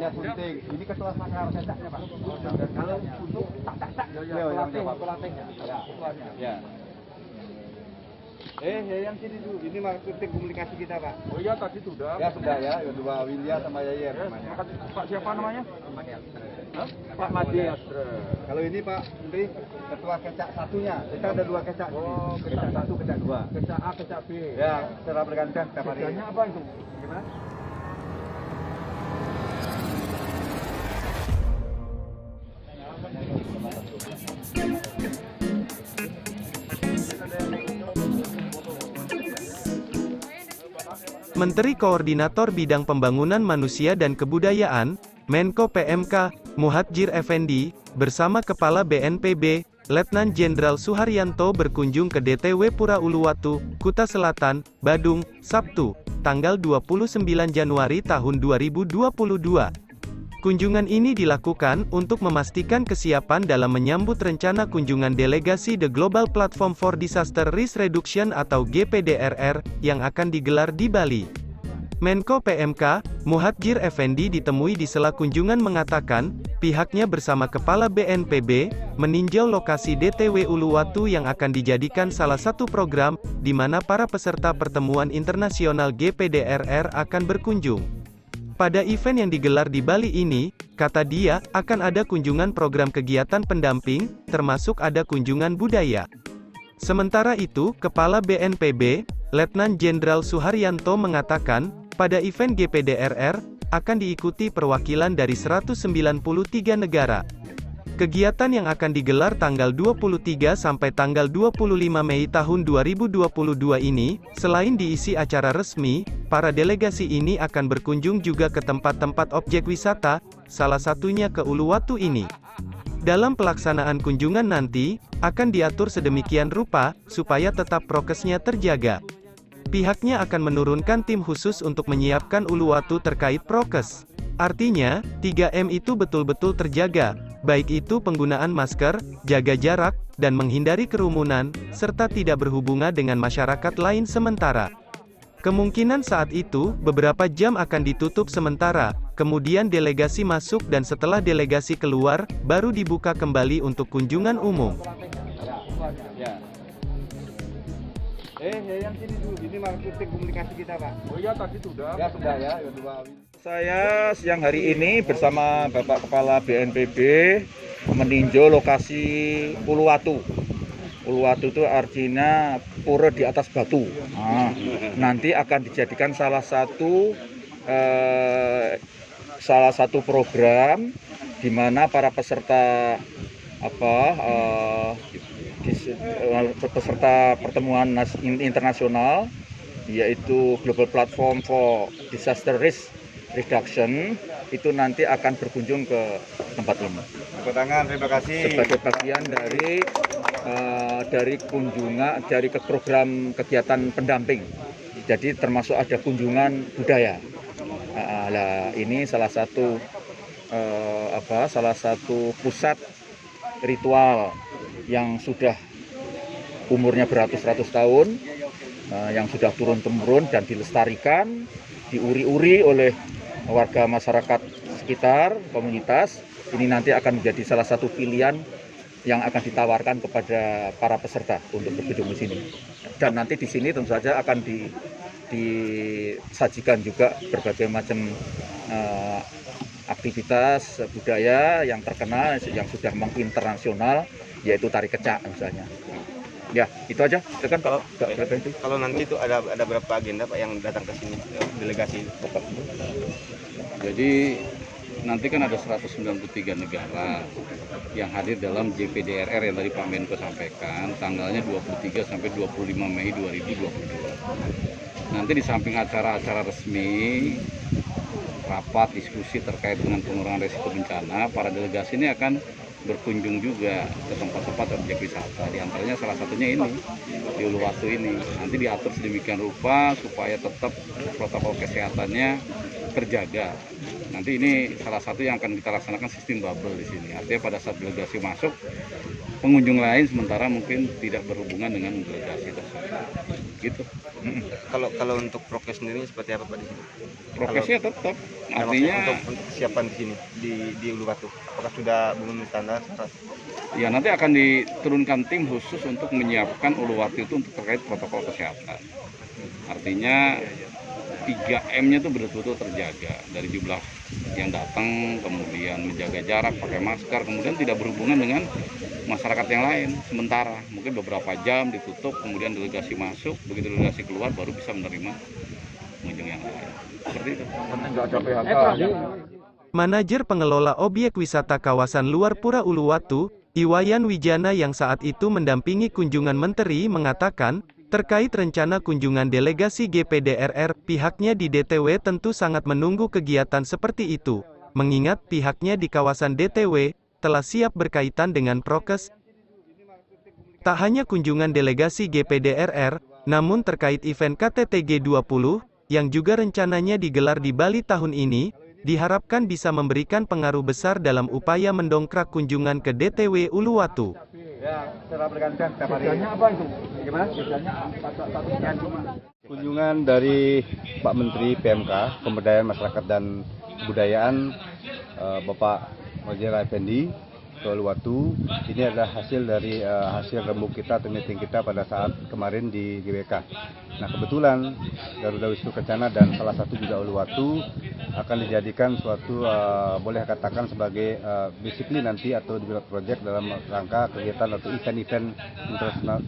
hanya sunting. Ini ketua sakral cecaknya Pak. Kalau untuk tak pelatihnya. Ya. Yang sini dulu. Ini marketing komunikasi kita Pak. Oh iya tadi sudah. Ya sudah ya. Kedua Wilya sama Yayer namanya. Pak siapa namanya? Pak Madi Astre. Kalau ini Pak Menteri ketua kecak satunya. Kita ada dua kecak. Oh, kecak satu, kecak dua. Kecak A, kecak B. Ya, secara bergantian setiap hari. Kerjanya apa itu? Gimana? Menteri Koordinator Bidang Pembangunan Manusia dan Kebudayaan, Menko PMK, Muhadjir Effendi, bersama Kepala BNPB, Letnan Jenderal Suharyanto berkunjung ke DTW Pura Uluwatu, Kuta Selatan, Badung, Sabtu, tanggal 29 Januari tahun 2022. Kunjungan ini dilakukan untuk memastikan kesiapan dalam menyambut rencana kunjungan delegasi The Global Platform for Disaster Risk Reduction atau GPDRR, yang akan digelar di Bali. Menko PMK, Muhadjir Effendi ditemui di sela kunjungan mengatakan, pihaknya bersama Kepala BNPB, meninjau lokasi DTW Uluwatu yang akan dijadikan salah satu program, di mana para peserta pertemuan internasional GPDRR akan berkunjung. Pada event yang digelar di Bali ini, kata dia, akan ada kunjungan program kegiatan pendamping, termasuk ada kunjungan budaya. Sementara itu, Kepala BNPB, Letnan Jenderal Suharyanto mengatakan, pada event GPDRR, akan diikuti perwakilan dari 193 negara. Kegiatan yang akan digelar tanggal 23 sampai tanggal 25 Mei tahun 2022 ini, selain diisi acara resmi, para delegasi ini akan berkunjung juga ke tempat-tempat objek wisata, salah satunya ke Uluwatu ini. Dalam pelaksanaan kunjungan nanti, akan diatur sedemikian rupa, supaya tetap prokesnya terjaga. Pihaknya akan menurunkan tim khusus untuk menyiapkan Uluwatu terkait prokes. Artinya, 3M itu betul-betul terjaga, baik itu penggunaan masker, jaga jarak, dan menghindari kerumunan, serta tidak berhubungan dengan masyarakat lain sementara. Kemungkinan saat itu, beberapa jam akan ditutup sementara, kemudian delegasi masuk dan setelah delegasi keluar, baru dibuka kembali untuk kunjungan umum. Yang sini dulu. Ini marketing komunikasi kita Pak. Oh iya tadi sudah. Ya sudah ya. Kedua. Saya siang hari ini bersama Bapak Kepala BNPB meninjau lokasi Uluwatu. Uluwatu itu artinya pura di atas batu. Nanti akan dijadikan salah satu program di mana para peserta peserta pertemuan internasional, yaitu Global Platform for Disaster Risk Reduction, itu nanti akan berkunjung ke tempat ini. Tepuk tangan, terima kasih. Sebagai bagian dari kunjungan dari program kegiatan pendamping. Jadi termasuk ada kunjungan budaya. Ini salah satu pusat ritual yang sudah umurnya beratus-ratus tahun, yang sudah turun-temurun dan dilestarikan, diuri-uri oleh warga masyarakat sekitar, komunitas. Ini nanti akan menjadi salah satu pilihan yang akan ditawarkan kepada para peserta untuk berkunjung di sini. Dan nanti di sini tentu saja akan disajikan juga berbagai macam aktivitas budaya yang terkenal, yang sudah menginternasional, yaitu tari kecak misalnya. Ya, itu aja. Itu kan kalau nanti itu ada berapa agenda Pak yang datang ke sini delegasi? Jadi nanti kan ada 193 negara yang hadir dalam GPDRR yang tadi Pak Menko sampaikan, tanggalnya 23 sampai 25 Mei 2022. Nanti di samping acara-acara resmi, rapat, diskusi terkait dengan pengurangan risiko bencana, para delegasi ini akan berkunjung juga ke tempat-tempat objek wisata. Di antaranya salah satunya ini, di Uluwatu ini. Nanti diatur sedemikian rupa supaya tetap protokol kesehatannya terjaga. Nanti ini salah satu yang akan kita laksanakan sistem bubble di sini. Artinya pada saat delegasi masuk, pengunjung lain sementara mungkin tidak berhubungan dengan delegasi tersebut. gitu. Kalau untuk prokes sendiri seperti apa Pak di sini? Prokesnya tetap, Nah, artinya maksudnya untuk kesiapan di sini di Uluwatu, apakah sudah memenuhi standar? ya nanti akan diturunkan tim khusus untuk menyiapkan Uluwatu itu untuk terkait protokol kesehatan. Artinya 3M-nya itu betul-betul terjaga, dari jumlah yang datang, kemudian menjaga jarak, pakai masker, kemudian tidak berhubungan dengan masyarakat yang lain sementara, mungkin beberapa jam ditutup, kemudian delegasi masuk, begitu delegasi keluar baru bisa menerima pengunjung yang lain. Seperti itu. Manajer pengelola objek wisata kawasan luar Pura Uluwatu, Iwayan Wijana yang saat itu mendampingi kunjungan menteri mengatakan, terkait rencana kunjungan delegasi GPDRR, pihaknya di DTW tentu sangat menunggu kegiatan seperti itu, mengingat pihaknya di kawasan DTW telah siap berkaitan dengan prokes. Tak hanya kunjungan delegasi GPDRR, namun terkait event KTT G20, yang juga rencananya digelar di Bali tahun ini, diharapkan bisa memberikan pengaruh besar dalam upaya mendongkrak kunjungan ke DTW Uluwatu. Ya, secara bergantian setiap hari. Kerjanya apa itu? Gimana? Kerjanya satu sekian cuma. Kunjungan dari Pak Menteri PMK, Pemberdayaan Masyarakat dan Kebudayaan, Bapak Muhadjir Effendi ke Uluwatu. Ini adalah hasil dari hasil rembuk kita atau meeting kita pada saat kemarin di GBK. Nah, kebetulan Garuda Wisnu Kencana dan salah satu juga Uluwatu akan dijadikan suatu boleh katakan sebagai disiplin nanti atau develop project dalam rangka kegiatan atau event-event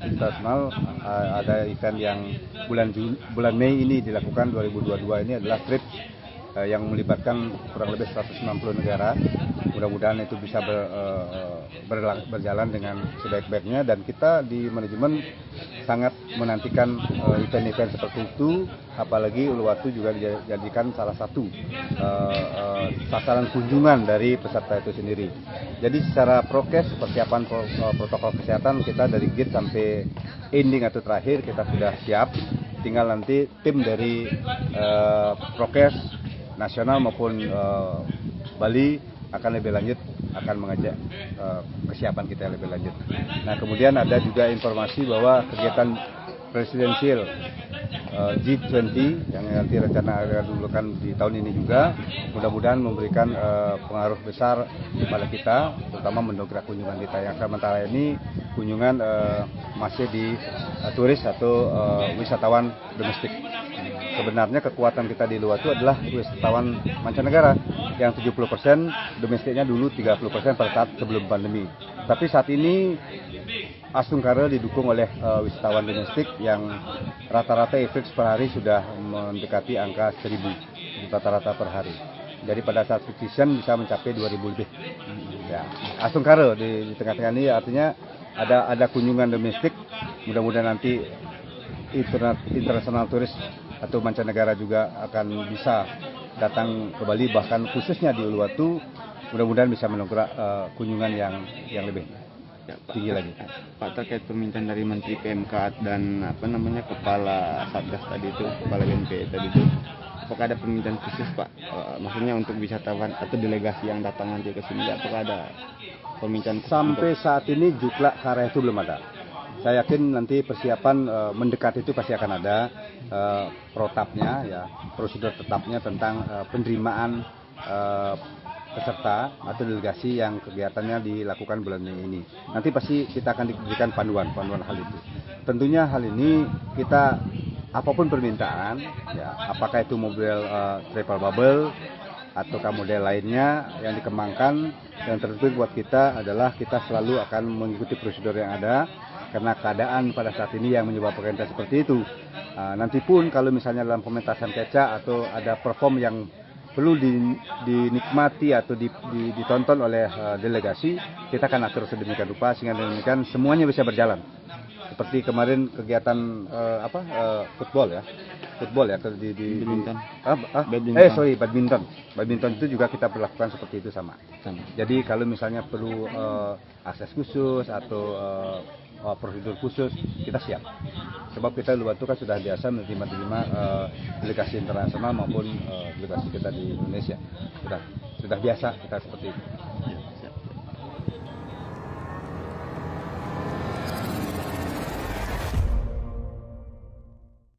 internasional. Ada event yang bulan Mei ini dilakukan 2022 ini adalah trip yang melibatkan kurang lebih 160 negara. Mudah-mudahan itu bisa berjalan dengan sebaik-baiknya, dan kita di manajemen sangat menantikan event-event seperti itu, apalagi Uluwatu juga dijadikan salah satu sasaran kunjungan dari peserta itu sendiri. Jadi secara prokes, persiapan protokol kesehatan kita dari gate sampai ending atau terakhir kita sudah siap. Tinggal nanti tim dari prokes nasional maupun Bali akan lebih lanjut, akan mengajak kesiapan kita lebih lanjut. Nah, kemudian ada juga informasi bahwa kegiatan presidensial G20 yang nanti rencana akan dilakukan di tahun ini juga mudah-mudahan memberikan pengaruh besar kepada kita, terutama mendongkrak kunjungan kita. Yang sementara ini kunjungan masih di turis atau wisatawan domestik. Sebenarnya kekuatan kita di Uluwatu adalah wisatawan mancanegara yang 70%, domestiknya dulu 30% pada saat sebelum pandemi. Tapi saat ini Asungkara didukung oleh wisatawan domestik yang rata-rata average per hari sudah mendekati angka 1.000 rata-rata per hari. Jadi pada saat peak season bisa mencapai 2.000 lebih. Ya, Asungkara di tengah-tengah ini artinya ada kunjungan domestik. Mudah-mudahan nanti internasional turis atau mancanegara juga akan bisa datang ke Bali, bahkan khususnya di Uluwatu, mudah-mudahan bisa mendongkrak kunjungan yang lebih tinggi lagi. Pak, terkait permintaan dari Menteri PMK dan Kepala Satgas tadi itu, Kepala BNP tadi itu, apakah ada permintaan khusus Pak? Maksudnya untuk wisatawan atau delegasi yang datang nanti ke sini, apakah ada permintaan? Sampai saat ini jukla ke arah itu belum ada. Saya yakin nanti persiapan mendekat itu pasti akan ada protapnya, ya, prosedur tetapnya tentang penerimaan peserta atau delegasi yang kegiatannya dilakukan bulan Mei ini. Nanti pasti kita akan diberikan panduan hal itu. Tentunya hal ini kita apapun permintaan, ya, apakah itu mobil travel bubble ataukah model lainnya yang dikembangkan, yang terpenting buat kita adalah kita selalu akan mengikuti prosedur yang ada. Karena keadaan pada saat ini yang menyebabkan kita seperti itu. Nanti pun kalau misalnya dalam pementasan keca atau ada perform yang perlu dinikmati atau ditonton oleh delegasi, kita akan atur sedemikian rupa sehingga demikian semuanya bisa berjalan. Seperti kemarin kegiatan football ya badminton. Badminton itu juga kita perlakukan seperti itu sama. Jadi kalau misalnya perlu akses khusus atau prosedur khusus, kita siap. Sebab kita Uluwatu kan sudah biasa menerima delegasi internasional maupun delegasi kita di Indonesia. Sudah biasa kita seperti itu.